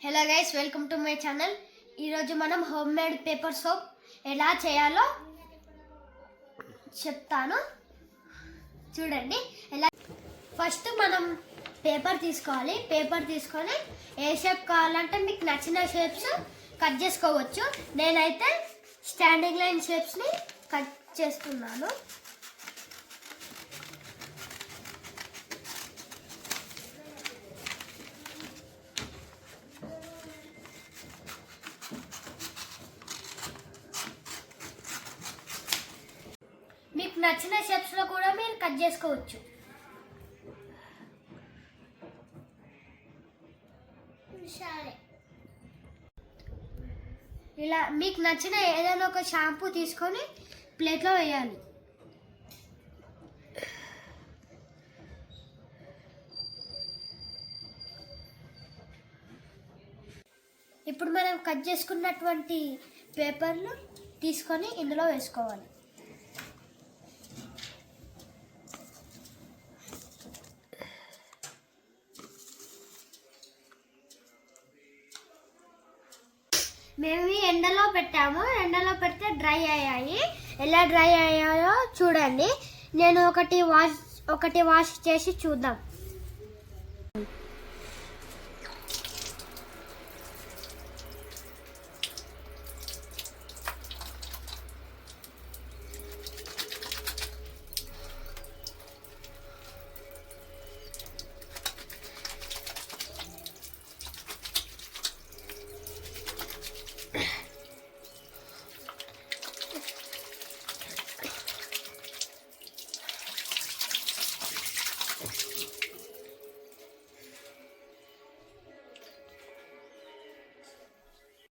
Hello guys, welcome to my channel. ఈరోజు మనం home made paper soap ఎలా చేయాలో చెప్తాను, చూడండి. ఫస్ట్ మనం పేపర్ తీసుకోవాలి. పేపర్ తీసుకొని ఏ షేప్ కావాలంటే మీకు నచ్చిన షేప్స్ కట్ చేసుకోవచ్చు. నేనైతే స్టాండింగ్ లైన్ షేప్స్ని కట్ చేస్తున్నాను. మీకు నచ్చిన షేప్స్లో కూడా మీరు కట్ చేసుకోవచ్చు. ఇలా మీకు నచ్చిన ఏదైనా ఒక షాంపూ తీసుకొని ప్లేట్లో వేయాలి. ఇప్పుడు మనం కట్ చేసుకున్నటువంటి పేపర్లు తీసుకొని ఇందులో వేసుకోవాలి. మేము ఎండలో పెట్టాము. ఎండలో పెడితే డ్రై అయ్యాయి. ఎలా డ్రై అయ్యాయో చూడండి. నేను ఒకటి వాష్ చేసి చూద్దాం.